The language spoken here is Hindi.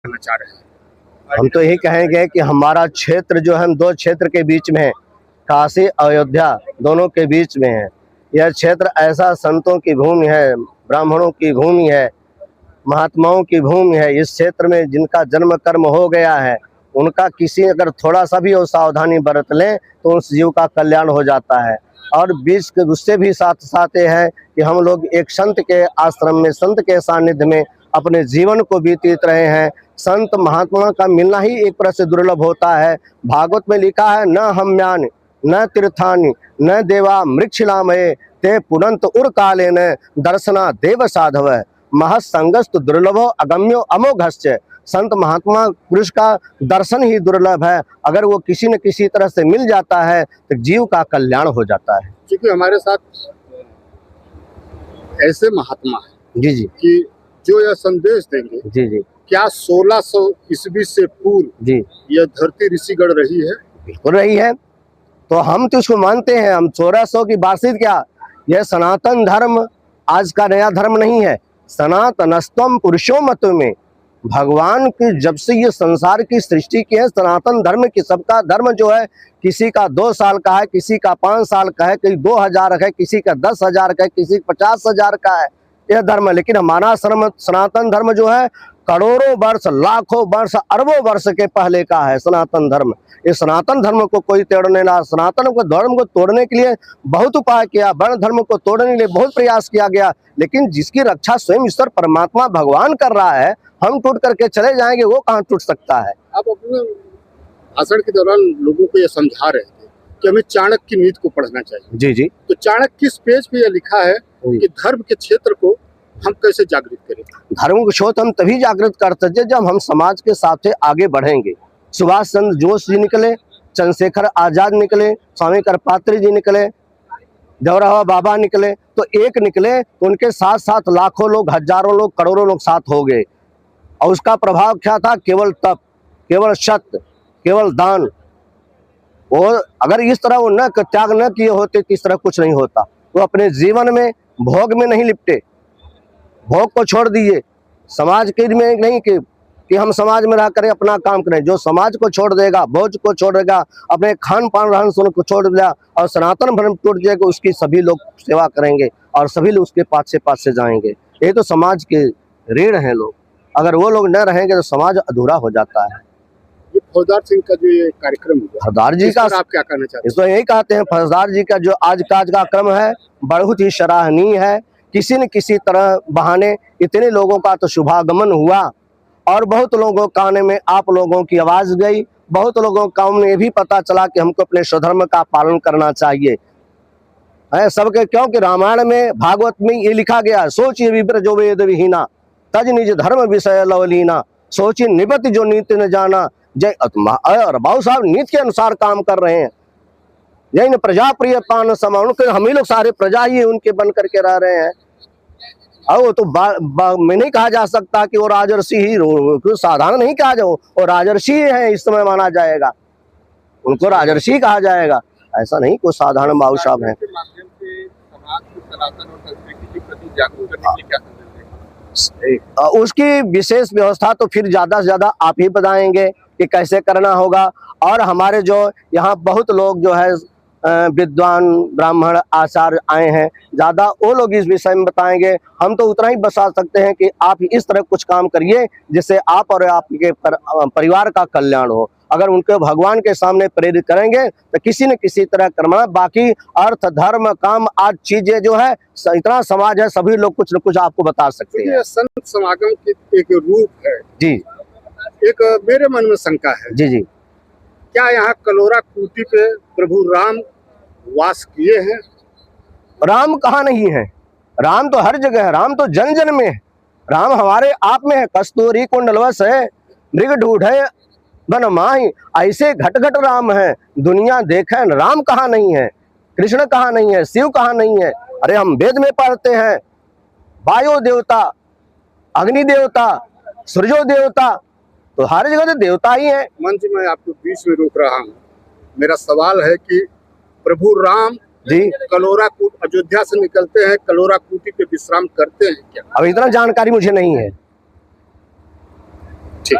करना चाह रहे हैं? हम तो यही कहेंगे कि हमारा क्षेत्र जो है, हम दो क्षेत्र के बीच में है, काशी अयोध्या दोनों के बीच में है। यह क्षेत्र ऐसा संतों की भूमि है, ब्राह्मणों की भूमि है, महात्माओं की भूमि है। इस क्षेत्र में जिनका जन्म कर्म हो गया है, उनका किसी अगर थोड़ा सा भी वो सावधानी बरत लें तो उस जीव का कल्याण हो जाता है। और बीच के उससे भी साथ साथ ये है कि हम लोग एक संत के आश्रम में, संत के सानिध्य में अपने जीवन को व्यतीत रहे हैं। संत महात्मा का मिलना ही एक तरह से दुर्लभ होता है। भागवत में लिखा है, न हमयान न तीर्थानि न देवा मृक्षिलामये ते पुनंत उर काले न दर्शना देव साधव महसंगस्त दुर्लभो अगम्यो अमोघश्च। संत महात्मा पुरुष का दर्शन ही दुर्लभ है। अगर वो किसी न किसी तरह से मिल जाता है तो जीव का कल्याण हो जाता है। क्योंकि हमारे साथ ऐसे महात्मा है जी जी कि जो यह संदेश देंगे, जी जी क्या 1600 ईस्वी से पूर्व जी यह धरती ऋषिगढ़ रही है? बिल्कुल रही है। तो हम तो उसको मानते हैं। हम 1600 की बातचीत क्या, यह सनातन धर्म आज का नया धर्म नहीं है। सनातनस्तम पुरुषो मत में भगवान की जब से ये संसार की सृष्टि की है, सनातन धर्म की सबका धर्म जो है, किसी का 2 साल का है, किसी का 5 साल का है, किसी 2000 है, किसी का 10,000 का है, किसी 50,000 का है, यह धर्म है। लेकिन हमारा सनातन धर्म जो है करोड़ों वर्ष, लाखों वर्ष, अरबों वर्ष के पहले का है सनातन धर्म। इस सनातन धर्म को कोई तोड़ने ना, सनातन को धर्म को तोड़ने के लिए बहुत उपाय किया, वर्ण धर्म को तोड़ने के लिए बहुत प्रयास किया गया, लेकिन जिसकी रक्षा स्वयं ईश्वर परमात्मा भगवान कर रहा है, हम टूट करके चले जाएंगे, वो कहाँ टूट सकता है। आप अपने भाषण के दौरान लोगों को यह समझा रहे थे कि हमें चाणक्य की नीति को पढ़ना चाहिए। जी जी। तो चाणक्य किस पेज पे यह लिखा है कि धर्म के क्षेत्र को हम कैसे जागृत करें? धर्म को क्षेत्र हम तभी जागृत कर सकते जब हम समाज के साथ आगे बढ़ेंगे। सुभाष चंद्र बोस जी निकले, चंद्रशेखर आजाद निकले, स्वामी करपात्री जी निकले, देवरावा बाबा निकले, तो एक निकले तो उनके साथ साथ लाखों लोग, हजारों लोग, करोड़ों लोग साथ हो गए। और उसका प्रभाव क्या था? केवल तप, केवल सत्य, केवल दान। और अगर इस तरह वो न त्याग न किए होते तो इस तरह कुछ नहीं होता। वो अपने जीवन में भोग में नहीं लिपटे, भोग को छोड़ दिए। समाज के में नहीं कि हम समाज में रह करें अपना काम करें। जो समाज को छोड़ देगा, भोज को छोड़ देगा, अपने खान पान रहन सहन को छोड़ दिया और सनातन धर्म टूट जाएगा, उसकी सभी लोग सेवा करेंगे और सभी लोग उसके पास से जाएंगे। ये तो समाज के रीढ़ हैं लोग। अगर वो लोग न रहेंगे तो समाज अधूरा हो जाता है। ये फौजदार सिंह का जो ये कार्यक्रम हुआ, फौजदार जी का आप क्या कहना चाहते हैं? इसको यही कहते हैं, फौजदार जी का जो आज का क्रम है बहुत ही सराहनीय है। किसी न किसी तरह बहाने इतने लोगों का तो शुभागमन हुआ और बहुत लोगों कान में आप लोगों की आवाज गई। बहुत लोगों का ये भी पता चला कि हमको अपने स्वधर्म का पालन करना चाहिए है सबके। क्योंकि रामायण में, भागवत में ये लिखा गया है, सोचिए विप्र जो वेद विहीना तज निज धर्म विषय लवलीना, सोचिए निपति जो नीति न जाना। जय और बाबू साहब नीति के अनुसार काम कर रहे हैं। जैन प्रजा प्रिय पान समा, उनके हम ही लोग सारे प्रजा ही उनके बन करके रह रहे हैं। और वो तो में नहीं कहा जा सकता कि वो राजर्षि ही, साधारण नहीं कहा जाओ, वो राजर्षि है इस समय माना जाएगा, उनको राजर्षि कहा जाएगा। ऐसा नहीं कोई साधारण बाबू साहब है। उसकी विशेष व्यवस्था तो फिर ज्यादा से ज्यादा आप ही बताएंगे कि कैसे करना होगा। और हमारे जो यहाँ बहुत लोग जो है विद्वान ब्राह्मण आचार्य आए हैं, ज्यादा वो लोग इस विषय में बताएंगे। हम तो उतना ही बता सकते हैं कि आप इस तरह कुछ काम करिए जिससे आप और आपके परिवार का कल्याण हो। अगर उनके भगवान के सामने प्रेरित करेंगे तो किसी न किसी तरह करना। बाकी अर्थ धर्म काम आज चीजें जो है, इतना समाज है, सभी लोग कुछ न कुछ आपको बता सकते हैं। संत समागम की एक रूप है जी। एक मेरे मन में शंका है जी जी, क्या यहाँ कलोरा कूटी पे प्रभु राम वास किए हैं? राम कहाँ नहीं है? राम तो हर जगह है, राम तो जन जन में है, राम हमारे आप में है। कस्तूरी कुंडलवश है, मृग ढूढ़े बन माही, ऐसे घट घट राम है दुनिया देखे। राम कहाँ नहीं है? कृष्ण कहाँ नहीं है? शिव कहाँ नहीं है? अरे हम वेद में पढ़ते हैं, वायु देवता, अग्नि देवता, सूर्यो देवता, तो हर जगह तो देवता ही है। मंच में आपको बीच में रोक रहा हूँ। मेरा सवाल है कि प्रभु राम जी कलोरा कूट अयोध्या से निकलते हैं, कलोरा कूटी पे विश्राम करते हैं क्या? अब इतना जानकारी मुझे नहीं है। ठीक